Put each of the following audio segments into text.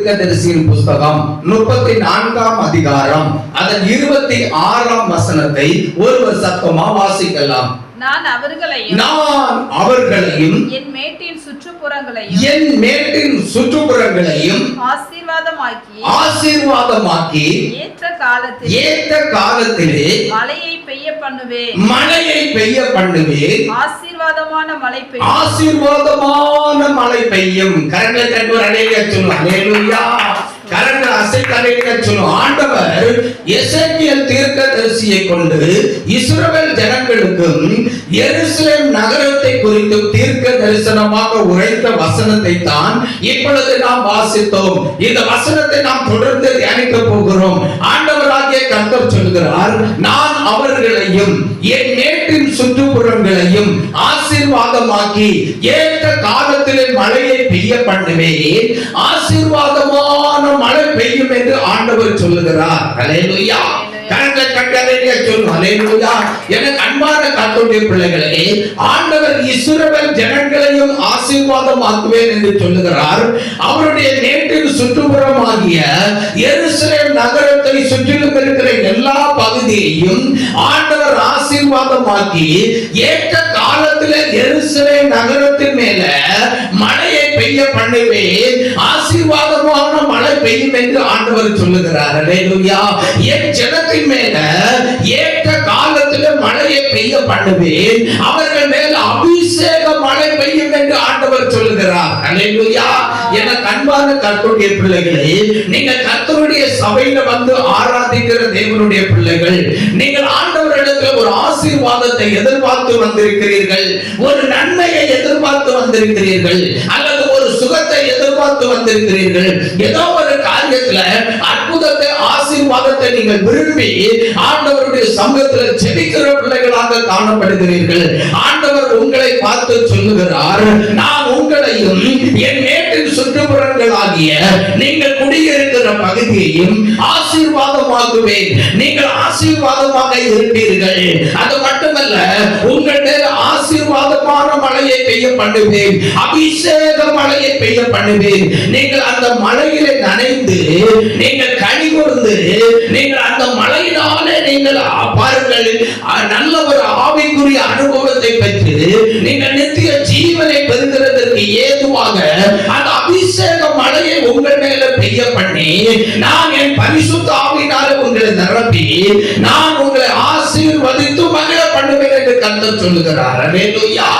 தீர்க்கதரிசியின் புஸ்தகம் 34ஆம் அதிகாரம் அதன் 26ஆம் வசனத்தை ஒருவர் சத்தமா வாசிக்கலாம். நான் அவர்களையும் என் மேட்டின் சுற்றுப்புறங்களையும் ஆசீர்வாதமாக்கி ஏற்ற காலத்திலே மழையை பெய்ய பண்ணுவேன். ஆசீர்வாதமான மழை பெய்யும். கரங்களை தட்டி அல்லேலூயா சொல்லுங்க. அல்லேலூயா. கரங்களை அசைக்க சொல்லும். ஆண்டவர் எசேக்கியேல் தீர்க்கதரிசியை கொண்டு இஸ்ரவேல் ஜனங்களுக்கும் எருசலேம் நகரத்தை குறித்து தீர்க்க தரிசனமாக உரைத்த வசனத்தை தான் இப்பொழுது நாம் வாசித்தோம். இந்த வசனத்தை நாம் தொடர்ந்து தியானிக்க போகிறோம். ஆண்டவராகிய கர்த்தர் சொல்கிறார், நான் அவர்களையும் என் மேட்டின் சுற்றுப்புறங்களையும் ஆசீர்வாதமாக்கி ஏற்ற காலத்திலே மழையை பெய்ய பண்ணுவேன். ஆசீர்வாதமான மழை பெய்யும் என்று ஆண்டவர் சொல்லுகிறார். அல்லேலூயா. கரங்களை தட்டி அல்லேலூயா சொல்லுங்க. அல்லேலூயா. எனக்கு அன்பான கர்த்தருடைய பிள்ளைகளே, ஆண்டவர் இஸ்ரவேல் ஜனங்களையும் ஆசீர்வாதமாக்குவேன் என்று சொல்லுகிறார். அவருடைய நேற்றின் சுற்றுப்புறமாகிய எருசலேம் நகரத்தை சுற்றிலும் இருக்கிற எல்லா பகுதியையும் ஆண்டவர் ஆசீர்வாதமாக்கி ஏற்ற காலத்தில் எருசலேம் நகரத்தின் மேல மழையை பெய்ய பண்ணுவேன். ஆசீர்வாதமான மழை பெய்யும் என்று ஆண்டவர் சொல்லுகிறார். அல்லேலூயா. என் ஜனத்தின் மேல ஏற்ற காலத்தில் மழையை பெய்ய பண்ணுவேன். அவர்கள் மேல அபிஷேக மழை பெய்யும் என்று ஆண்டவர் சொல்லுகிறார். அல்லேலூயா. எனக்கு அன்பான கர்த்தருடைய பிள்ளைகளே, நீங்கள் கர்த்தருடைய சபையில வந்து ஆராதிக்கிற தேவனுடைய பிள்ளைகள், நீங்கள் ஆண்டவரிடத்தில் ஒரு ஆசீர்வாதத்தை எதிர்பார்த்து வந்திருக்கிறீர்கள், ஒரு நன்மையை எதிர்பார்த்து வந்திருக்கிறீர்கள், அல்லது ஒரு சுகத்தை எதிர்பார்த்து வந்திருக்கிறீர்கள். ஏதோ ஒரு காரியத்துல அற்புதத்தை ஆசீர்வாதத்தை நீங்கள் விரும்பி ஆண்டவருடைய சமூகத்தில் ஜெபிக்கிற பிள்ளைகளாக காணப்படுகிறீர்கள். ஆண்டவர் உங்களை பார்த்து சொல்லுகிறார், நான் உங்களையும் என் மேட்டின் சுற்றுப்புறங்களாகிய நீங்கள் குடியிருக்கிற பகுதியையும் ஆசீர்வாதமாக்குவேன். நீங்கள் ஆசீர்வாதமாக இருப்பீர்கள். அது மட்டுமல்ல, உங்கள் மேல ஆசீர்வாதமான மழையை பெய்ய பண்ணுவேன். அபிஷேக மழையை பெய்ய பண்ணுவேன். நீங்கள் அந்த மழையிலே நனைந்து நீங்கள் கனி கொடுத்து நீங்கள் அந்த மழையினாலே நீங்கள் பாருங்கள், நல்ல ஒரு ஆவிக்குரிய அனுபவத்தை பெற்று நீங்கள் நித்திய ஜீவனை பெறுகிறதற்கு ஏதுவாக அந்த அபிஷேக மழையை உங்கள் மேல பெய்ய பண்ணி நான் என் பரிசுத்த ஆவியினாலே உங்களை நிரப்பி நான் உங்களை ஆசீர்வதித்து மகிழ பண்ணுவேன் என்று கர்த்தர் சொல்லுகிறார். அல்லேலூயா.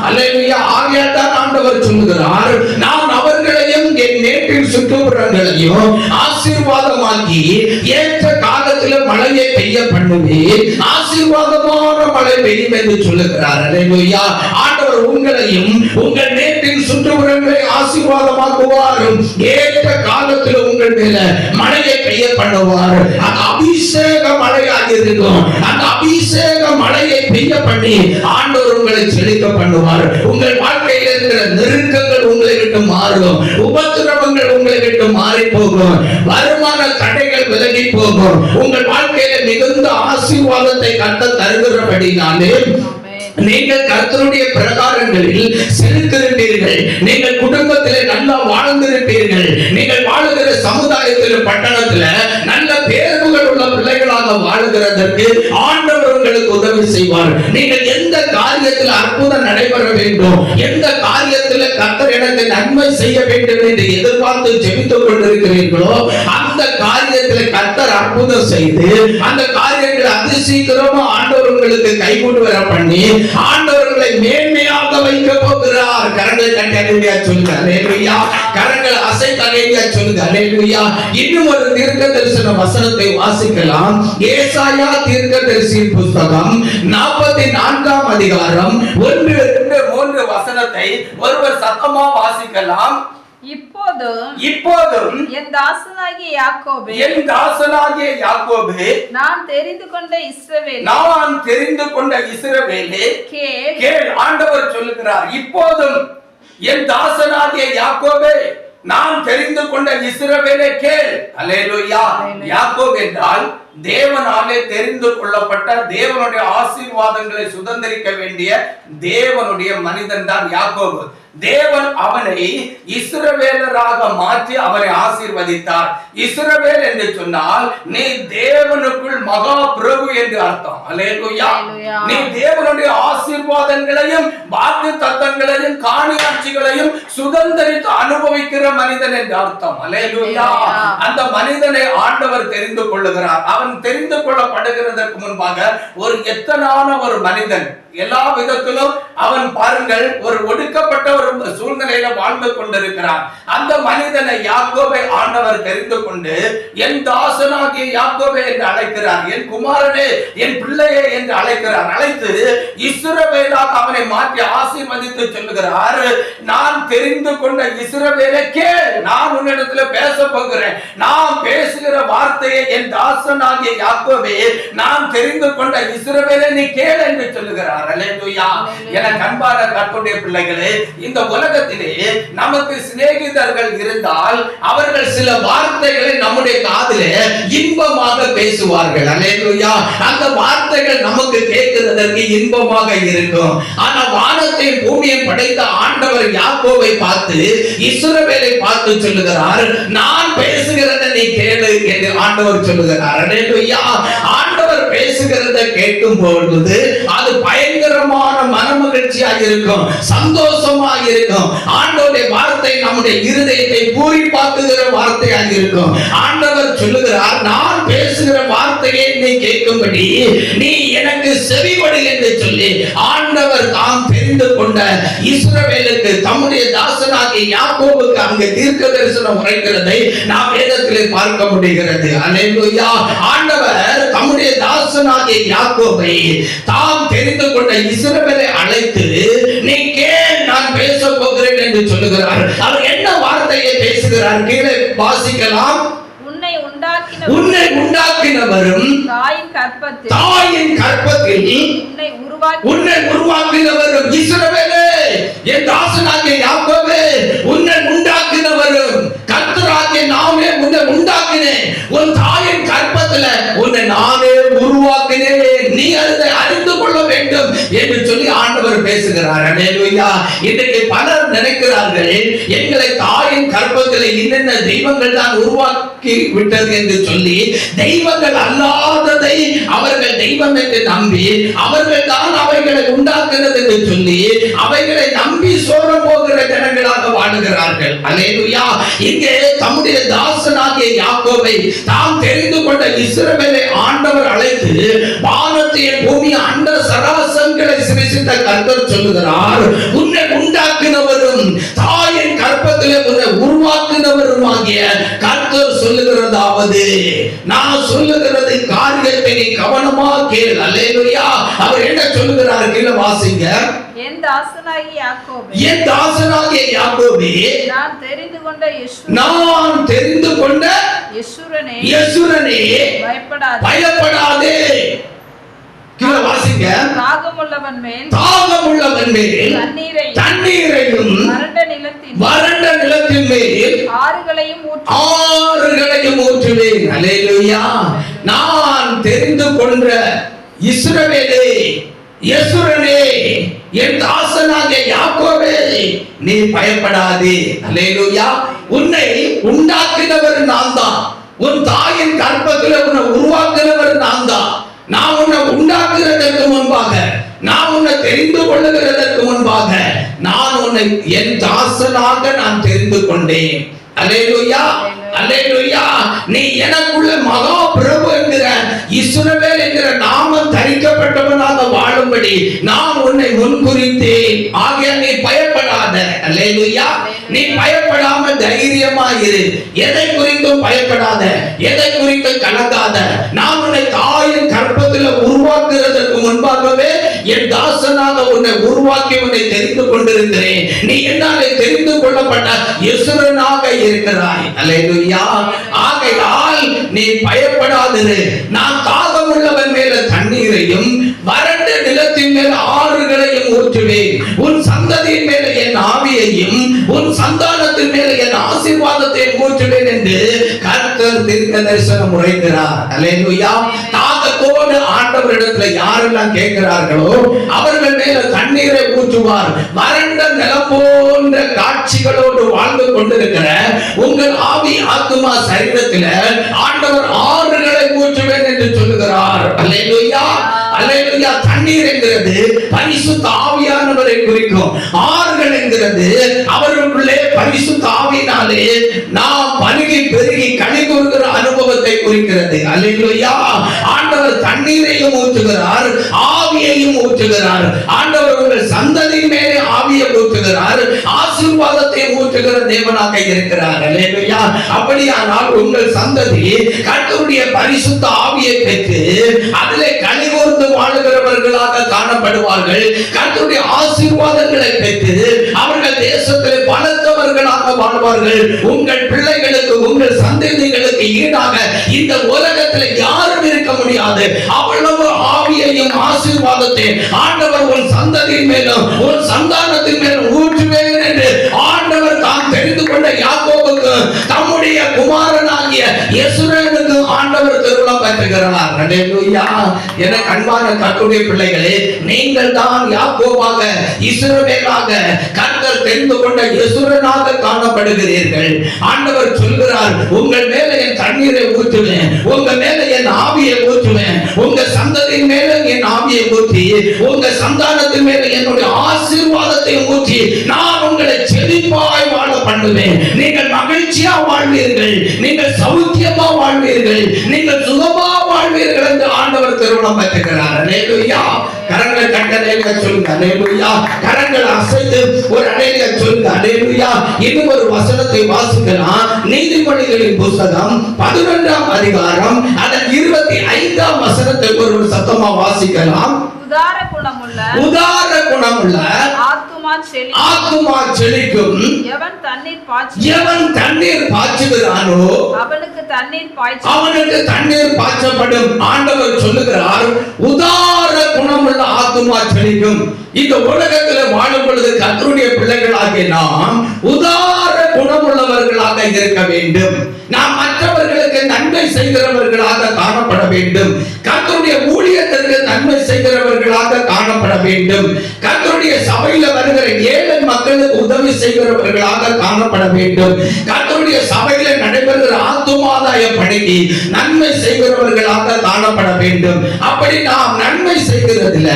அல்லேலூயா. ஆகையால் தான் ஆண்டவர் சொல்லுகிறார், நான் அவர்களையும் என் நேற்றின் சுற்றுப்புறங்களையும் ஆசீர்வாதமாக்கி ஏற்ற காலத்தில் மழையை பெய்ய பண்ணுவேன். ஆசீர்வாதமான மழை பெய்யும் என்று சொல்லுகிறார். அல்லேலூயா. ஆண்டவர் உங்களையும் உங்கள் நேற்றின் சுற்றுப்புறங்களை ஆசீர்வாதமாக்குவார். ஏற்ற காலத்தில் உங்கள் மேல மழையை பெய்ய பண்ணுவார். அந்த அபிஷேக மழையாக இருக்கும். அந்த அபிஷேக மழையை பெய்ய பண்ணி ஆண்டவர் உங்களை செழிக்க பண்ணுவார். உங்கள் வாழ்க்கையில் இருக்கிற நெருக்கங்கள் உங்களை விட்டு மாறும். உபத்திரவங்கள் உங்களை விட்டு மாறி போகும். வருமான தடைகள் விலகி போகும். உங்கள் வாழ்க்கையில மிகுந்த ஆசீர்வாதத்தை கர்த்தர் தருகிறபடினாலே நீங்கள் கர்த்தருடைய பிரகாரங்களில் செலுத்திருப்பீர்கள். நீங்கள் குடும்பத்திலே நல்லா வாழ்ந்திருப்பீர்கள். நீங்கள் வாழுகிற சமுதாயத்தில் பட்டணத்தில் நல்ல பேருகள் உள்ள பிள்ளைகளாக வாழுகிறதற்கு ஆண்டவர் உங்களுக்கு உதவி செய்வார். நீங்கள் எந்த காரியத்தில் அற்புதம் நடைபெற வேண்டும், எந்த காரியத்தில் கர்த்தர் எனக்கு நன்மை செய்ய வேண்டும் என்று எதிர்பார்த்து ஜெபித்துக் கொண்டிருக்கிறீர்களோ அந்த காரியத்தில் கர்த்தர் அற்புதம் செய்து அந்த காரியங்களை அதிசீக்கிரமா ஆண்டவர் உங்களுக்கு கைகூடி வர பண்ணி ஆண்டவர்களை மேன்மையாக வைக்க போகிறார். கரங்களை தட்டி அல்லேலூயா சொல்லுங்க. அல்லேலூயா. கரங்களை அசைத்து அல்லேலூயா சொல்லுங்க. அல்லேலூயா. இன்னும் ஒரு தீர்க்க தரிசன வசனத்தை வாசிக்கலாம். ஏசாயா தீர்க்கதரிசியின் புஸ்தகம் 44ஆம் அதிகாரம் 1, 2, 3 வசனத்தை ஒருவர் சத்தமா வாசிக்கலாம். இப்போதும் என் தாசனாகிய யாக்கோபே நான் தெரிந்து கொண்ட இஸ்ரவேலே கேள். ஆண்டவர் சொல்லுகிறார், இப்போதும் என் தாசனாகிய யாக்கோபே நான் தெரிந்து கொண்ட இஸ்ரவேலே கேள். அல்லேலூயா. யாக்கோபு என்றால் தேவனாலே தெரிந்து கொள்ளப்பட்ட தேவனுடைய ஆசீர்வாதங்களை சுதந்திரிக்க வேண்டிய தேவனுடைய மனிதன் தான் யாக்கோபு. தேவன் அவனை இஸ்ரவேலராக மாற்றி அவனை ஆசீர்வதித்தார். இஸ்ரவேல் என்று சொன்னால் நீ தேவனுக்குள் மகா பிரபு என்று அர்த்தம். அல்லேலூயா. நீ தேவனுடைய ஆசீர்வாதங்களையும் வாக்கு தத்தங்களையும் காணியாட்சிகளையும் சுதந்திரித்து அனுபவிக்கிற மனிதன் என்று அர்த்தம். அல்லேலூயா. அந்த மனிதனை ஆண்டவர் தெரிந்து கொள்ளுகிறார். அவன் தெரிந்து கொள்ளப்படுகிறதற்கு முன்பாக ஒரு எத்தனான ஒரு மனிதன், எல்லா விதத்திலும் அவன் பாருங்கள் ஒரு ஒடுக்கப்பட்ட ஒரு சூழ்நிலையில வாழ்ந்து கொண்டிருக்கிறான். அந்த மனிதனை யாக்கோபை ஆண்டவர் தெரிந்து கொண்டு என் தாசனாகிய யாக்கோபை என்று அழைக்கிறார், என் குமாரனே என் பிள்ளையே என்று அழைக்கிறார். அழைத்து இஸ்ரவேலாக அவனை மாற்றி ஆசீர்வதித்து சொல்லுகிறார், நான் தெரிந்து கொண்ட இஸ்ரவேலே கேள், நான் உன்னிடத்தில் பேச போகிறேன். நான் பேசுகிற வார்த்தையை என் தாசனாகிய யாக்கோபே, நான் தெரிந்து கொண்ட இஸ்ரவேலே நீ கேள் என்று சொல்லுகிறார். அல்லேலூயா. என அன்பான கர்த்தருடைய பிள்ளைகளே, இந்த உலகத்திலே நமக்கு சிநேகிதர்கள் இருந்தால் அவர்கள் சில வார்த்தைகளை நம்முடைய காதிலே இன்பமாக பேசுவார்கள். அல்லேலூயா. அந்த வார்த்தைகள் நமக்கு கேட்கிறதற்கு இன்பமாக இருக்கும். ஆனா வானத்தை பூமியை படைத்த ஆண்டவர் யாக்கோபை பார்த்து இஸ்ரவேலை பார்த்து சொல்லுகிறார், நான் பேசுகிறதை நீ கேளு என்று ஆண்டவர் சொல்லுகிறார். அல்லேலூயா. ஆண்டவர் பேசுகிறத கேட்கும் பொழுது அது பயங்கரமான மனமகிழ்ச்சியாக இருக்கும், சந்தோஷமாக இருக்கும். ஆண்டவருடைய வார்த்தை நம்முடைய இருதயத்தை பூரிப்பாக்குகிற வார்த்தையாக இருக்கும். ஆண்டவர் சொல்லுகிறார், நான் பேசுகிற வார்த்தையை நீ கேட்கும்படி நீ எனக்கு செவிமடு என்று சொல்லி ஆண்டவர் தாம் தெரிந்து கொண்ட இஸ்ரவேலுக்கு தம்முடைய தாசனாகிய யாக்கோபுக்கு அங்கே தீர்க்க தரிசனம் உரைக்கிறதை நாம் வேதத்திலே பார்க்க முடிகிறது. அல்லேலூயா. ஆண்டவர் தம்முடைய தாசனாகிய யாக்கோபை தாம் தெரிந்து கொண்ட இஸ்ரவேலை அழைத்து நீ கேள், நான் பேச போகிறேன் என்று சொல்லுகிறார். அவர் என்ன வார்த்தையை பேசுகிறார்? கீழே வாசிக்கலாம். உன்னை உண்டாக்கினவரும் தாயின் கற்பத்தில் உன்னை உருவாக்கினவரும் இஸ்ரவேலே, என் தாசனாகிய யாக்கோபே, உன்னை உண்டாக்கினவரும் கர்த்தராகிய நாமே உன்னை உண்டாக்கினேன். உன் தாயின் கற்பத்தில் உன்னை நானே உருவாக்கினேன், நீ அதை அறிந்து கொள்ள வேண்டும் என்று சொல்லி ஆண்டவர் பேசுகிறார். அல்லேலூயா. இன்றைக்கு பலர் நினைக்கிறார்கள், எங்களை தாயின் கற்பத்தில் இன்னென்ன தெய்வங்கள் தான் உருவாக்கி விட்டது என்று சொல்லி தெய்வங்கள் அல்லாததை அவர்கள் தெய்வம் என்று நம்பி அவர்கள் தான் அவைகளை உண்டாக்குகிறது என்று சொல்லி அவைகளை நம்பி சோர போகிற ஜனங்களாக வாழுகிறார்கள். அல்லேலூயா. இங்கே தம்முடைய தாசனாகிய யாக்கோபை தாம் தெரிந்து கொண்ட இஸ்ரவேலை ஆண்டவர் அழைத்து வானத்தையும் பூமி அண்ட சராசரங்களை சிருஷ்டித்த கர்த்தர் சொல்லுகிறார், உன்னை உண்டாக்கினவரும் தாயின் கற்பத்திலே உன்னை உருவாக்கினவருமாகிய கர்த்தர் சொல்லுகிறதாவது, நான் சொல்லுகிறது காரியத்தை நீ கவனமா கேள். அல்லேலூயா. அவர் என்ன சொல்லுகிறார்? கீழே வாசிங்க. என் தாசனாகிய யாக்கோபே, நான் தெரிந்து கொண்ட யெசுரனே, பயப்படாதே. கீழே வாசிங்க. தாகமுள்ளவன் மேல் தண்ணீரையும் வறண்ட நிலத்தின் மேல் ஆறுகளையும் ஊற்றுவேன். அல்லேலூயா. நான் தெரிந்து கொண்ட இஸ்ரவேலே, யெசுரனே, என் தாசனாகிய யாக்கோபே, நீ பயப்படாதே. அல்லேலூயா. உன்னை உண்டாக்கினவர் நான் தான். உன் தாயின் கற்பத்தில் உன்னை உருவாக்கினவர் நான் தான். நான் உன்னை உண்டாக்குறதற்கு முன்பாக, நான் உன்னை தெரிந்து கொள்ளுகிறதற்கு முன்பாக நான் உன்னை என் தாசனாக நான் தெரிந்து கொண்டேன். அல்லேலூயா. அல்லேலூயா. நீ எனக்குள்ள மகா பிரபு என்கிற இஸ்ரவேல் என்கிற நாமம் தரிக்கப்பட்டவனாக வாழும்படி நான் உன்னை முன்குறித்தேன். ஆகையால் நீ பயப்படாத. அல்லேலூயா. நீ பயப்படாம தைரியமா இரு. எதை குறித்தும் பயப்படாத, எதை குறித்தும் கலங்காத. நான் உன்னை தாயின் கற்பத்தில் உருவாக்குறதற்கு முன்பாகவே என் தாசனாக உன்னை உருவாக்கி உன்னை தெரிந்து கொண்டிருக்கிறேன். நீ என்னாலே தெரிந்து கொள்ளப்பட்ட யெசுரனாக இருக்கிறாய். அல்லேலூயா. ஆகையால் நீ பயப்படாதிரு. நான் தாகமுள்ளவன் மேல தண்ணீரையும் வறண்ட நிலத்தின் மேல ஆறுகளையும் ஊற்றுவேன். உன் சந்ததியின் மேல என் ஆவியையும் உன் சந்தானத்தின் மேல என் ஆசீர்வாதத்தை ஊற்றுவேன் என்று கர்த்தர் தீர்க்க தரிசனம் உரைக்கிறார். அல்லேலூயா. தாகத்தோடு ஆண்டவரிடத்துல யாரெல்லாம் கேட்கிறார்களோ அவர்கள் மேல தண்ணீர் தண்ணீரை ஊற்றுவார். வறண்ட நிலம் போன்ற காட்சிகளோடு வாழ்ந்து கொண்டிருக்கிற உங்கள் ஆவி ஆத்துமா சரீரத்தில் ஆண்டவர் ஆறுகளை ஊற்றுவேன் என்று சொல்லுகிறார். அல்லேலூயா, அல்லேலூயா. தண்ணீர் என்கிறது பரிசுத்த ஆவியானவரை குறிக்கும். ஆறுகள் என்கிறது அவர்களுக்குள்ளே பரிசுத்த ஆவியினாலே நாம் பருகி பெருகி கழிவுறுகிற அனுபவத்தை குறிக்கிறது. அல்லேலூயா. ஆண்டவர் தண்ணீரையும் ஊற்றுகிறார், ஆவியையும் ஊற்றுகிறார். ஆண்டவர் உங்கள் சந்ததியின் மேலே ஆவியை ஊற்றுகிறார், ஆசீர்வாதத்தை ஊற்றுகிற தேவனாக இருக்கிறார். அல்லேலூயா. அப்படியானால் உங்கள் சந்ததி கர்த்தருடைய பரிசுத்த ஆவியை பெற்று அதிலே கழிவுறுந்து வாழுகிறவர்களாக காணப்படுவார்கள். கர்த்தருடைய ஆசீர்வாதங்களை பெற்று அவர்கள் தேசத்தில் பலத்தவர்களாக வாழ்வார்கள். உங்கள் பிள்ளைகளுக்கு உங்கள் சந்ததிகளுக்கு ஈடாக இந்த உலகத்தில் யாரும் இருக்க முடியாது. அவ்வளவு ஆவியையும் ஆசீர்வாதத்தை ஆண்டவர் உன் சந்ததியின் மேலும் உன் சந்தானத்தின் மேலும் ஊற்றுவேன் என்று ஆண்டவர் தாம் தெரிந்து கொண்ட யாக்கோபுக்கு தம்முடைய குமாரனாகிய யெசுரனுக்கு ஆண்டவர் திருவுளம் பெற்றுகிறார். அல்லேலூயா. எனக்கு அன்பான கர்த்தருடைய பிள்ளைகளே, நீங்கள் தான் யாக்கோபாக இஸ்ரவேலாக கர்த்தர் தெரிந்து கொண்ட யெசுரனாக காணப்படுகிறீர்கள். ஆண்டவர் சொல்கிறார், உங்கள் மேலே என் தண்ணீரை ஊற்றுவேன், உங்க மேலே என் ஆவியை ஊற்றுவேன், உங்க சந்ததியின் மேலே என் ஆவியை ஊற்றி உங்க சந்தானத்தின் மேலே என்னுடைய ஆசீர்வாதத்தை ஊற்றி நான் உங்களை செழிப்பாய் வாழ பண்ணுவேன். நீங்கள் மகிழ்ச்சியா வாழ்வீர்கள், நீங்கள் சௌக்கியமா வாழ்வீர்கள், நீங்கள் சுகமா வாழ்வீர்கள் என்று ஆண்டவர் திருவுளம் பெற்றுகிறார். அல்லேலூயா. கரங்களை கட்டளையில சொல்லுங்க. அல்லேலூயா. கரங்களை அசைத்து ஒரு அடையில சொல்லுங்க. அல்லேலூயா. இன்னும் ஒரு வசனத்தை வாசிக்கலாம். நீதிமொழிகளின் புத்தகம் 11ஆம் அதிகாரம் அதன் 25ஆம் வசனத்தை ஒரு சத்தமா வாசிக்கலாம். உதார குணமுள்ள ஆத்துமா செழிக்கும். எவன் தண்ணீர் பாய்ச்சுகிறானோ அவனுக்கு தண்ணீர் பாய்ச்சப்படும். ஆண்டவர் சொல்லுகிறார், உதார குணமுள்ள ஆத்துமா செழிக்கும். இந்த உலகத்தில் வாழும் பொழுது கர்த்தருடைய பிள்ளைகளாகிய நாம் உதார குணமுள்ளவர்களாக இருக்க வேண்டும். நாம் மற்றவர்களுக்கு நன்மை செய்கிறவர்களாக காணப்பட வேண்டும். கர்த்தருடைய ஊழியத்திற்கு நன்மை செய்கிறவர்களாக காணப்பட வேண்டும். கர்த்தருடைய சபையில் வருகிற ஏழை மக்களுக்கு உதவி செய்கிறவர்களாக காணப்பட வேண்டும். கர்த்தருடைய சபையில் நடைபெறுகிற ஆத்துமாதாய பணிக்கு நன்மை செய்கிறவர்களாக காணப்பட வேண்டும். அப்படி நாம் நன்மை செய்கிறதுல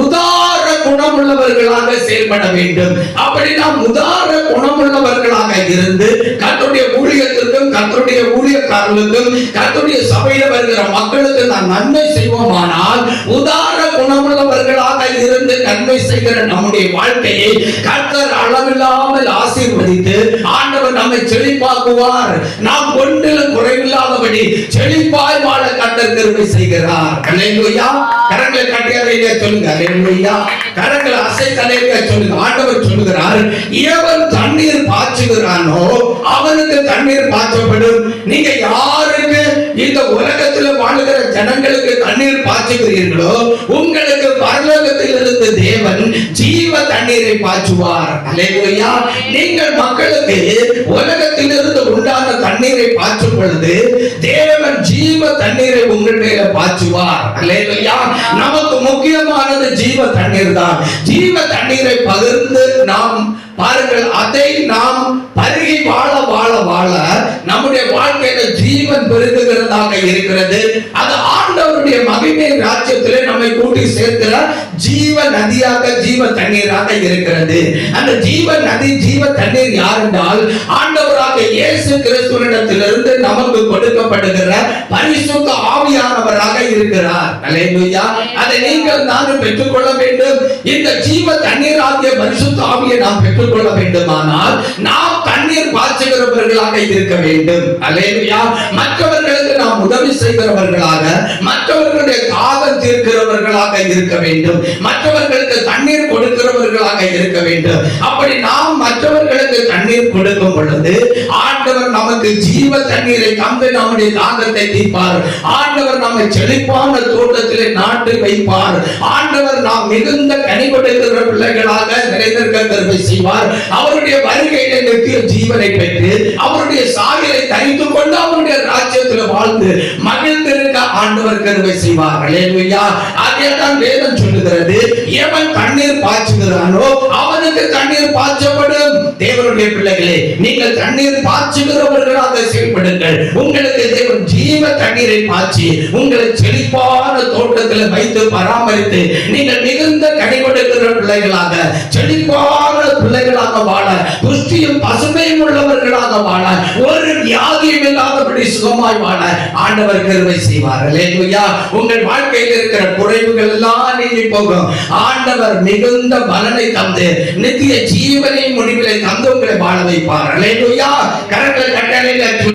உதார குணமுள்ளவர்களாக செயல்பட வேண்டும். அப்படி நாம் உதார குணமுள்ளவர்களாக இருந்து கர்த்தருடைய ஊழியத்திற்கும் கர்த்தருடைய ஊழியக்காரர்களுக்கும் கர்த்தருடைய சபையில வருகிற மக்களுக்கு நாம் நன்மை செய்வோமானால் உதார குணமுள்ளவர்களாக இருந்து நன்மை செய்கிற நம்முடைய வாழ்க்கையை கர்த்தர் அளவில்லாமல் ஆசீர்வதித்து ஆண்டவர் நம்மை செழிப்பாக்குவார். நாம் ஒன்றிலும் குறைவில்லாதபடி செழிப்பாய் வாழ கர்த்தர் கிருபை செய்கிறார். அல்லேலூயா. கரங்களை கட்டியறையிலே சொல்லுங்க. அல்லேலூயா. கரங்களை அசைத்தலையிலே சொல்லுங்க. ஆண்டவர் சொல்லுகிறார், எவன் தண்ணீர் பாய்ச்சுகிறானோ அவனுக்கு தண்ணீர் பாய்ச்சப்படும். நீங்க யாருக்கு இந்த உலகத்தில் வாழுகிற ஜனங்களுக்கு தண்ணீர் பாய்ச்சுகிறீர்களோ உங்களுக்கு பரலோகத்தில் இருந்து தேவன் ஜீவ தண்ணீரை பாய்ச்சுவார். அல்லேலூயா. நீங்கள் மக்களுக்கு உலகத்தில் இருந்து உண்டான தண்ணீரை பாய்ச்சும் பொழுது தேவன் ஜீவ தண்ணீரை உங்கள் மேல பாய்ச்சுவார். அல்லேலூயா. நமக்கு முக்கியமானது ஜீவ தண்ணீர் தான். ஜீவ தண்ணீரை பகிர்ந்து நாம் பாருங்கள், அதை நாம் பருகி வாழ வாழ வாழ நம்முடைய வாழ்க்கையில ஜீவன் பெருகுகிறதாக இருக்கிறது. அது ஆண்டவருடைய மகிமை ராஜ்யத்திலே நம்மை கூட்டி சேர்க்கிற ஜீவ நதியாக ஜீவ தண்ணீராக இருக்கிறது. அந்த ஜீவ நதி ஜீவ தண்ணீர் யார் என்றால் ஆண்டவராக இயேசு கிறிஸ்துவினிடத்திலிருந்து நமக்கு கொடுக்கப்படுகிற பரிசுத்த ஆவியானவராக இருக்கிறார். அல்லேலூயா. அதை நீங்கள் நானும் பெற்றுக்கொள்ள வேண்டும். இந்த ஜீவ தண்ணீர் ஆகிய பரிசுத்த ஆவியை நாம் பெற்றுக்கொள்ள வேண்டுமானால் நாம் தண்ணீர் பாய்ச்சுகிறவர்களாக இருக்க வேண்டும். அல்லேலூயா. மற்றவர்களுக்கு நாம் உதவி செய்கிறவர்களாக, மற்றவர்களுடைய தாகம் தீர்க்கிறவர்களாக இருக்க வேண்டும். மற்றவர்களுக்கு தண்ணீர் கொடுக்கிறவர்களாக இருக்க வேண்டும். அப்படி நாம் மற்றவர்களுக்கு தண்ணீர் கொடுக்கும் பொழுது ஆண்டவர் நமக்கு ஜீவ தண்ணீரை தந்து நம்முடைய தாகத்தை தீர்ப்பார். ஆண்டவர் நம்மை செழிப்பான தோட்டத்திலே நாட்டு வைப்பார். ஆண்டவர் நாம் மிகுந்த கனி கொடுக்கிற பிள்ளைகளாக நிறைந்திருக்க கிருபை செய்வார். அவருடைய வருகையிலே நித்திய ஜீவனை பெற்று அவருடைய சாயலை தரித்துக் கொண்டு அவருடைய ராஜ்யத்தில் வாழ்ந்து மகிழ்ந்திருக்க ஆண்டவர் கிருபை செய்வார். அல்லேலூயா. அதேதான் வேதம் சொல்லுகிறது, எவன் தண்ணீர் பாய்ச்சுகிறானோ அவனுக்கு தண்ணீர் பாய்ச்சப்படும். தேவனுடைய பிள்ளைகளே, நீங்கள் தண்ணீர் பாய்ச்சுகிறவர்களாக செயல்படுங்கள். உங்களுக்கு தேவன் ஜீவ தண்ணீரை பாய்ச்சி உங்களை செழிப்பான தோட்டத்தில் வைத்து பராமரித்து நீங்கள் மிகுந்த கனி கொடுக்கிற பிள்ளைகளாக, செழிப்பான பிள்ளைகளாக வாழ, புஷ்டியும் பசுமையும் உள்ளவர்களாக வாழ, ஒரு வியாதியும் இல்லாதபடி சுகமாய் வாழ ஆண்டவர் கிருபை செய்வார். அல்லேலூயா. உங்கள் வாழ்க்கையில் இருக்கிற குறைவுகள் எல்லாம் நீங்கி போகும். ஆண்டவர் மிகுந்த பலனை தந்து நித்திய ஜீவனை முடிவிலை தந்து உங்களை வாழ வைப்பார். அல்லேலூயா. கரங்களை கட்டளையில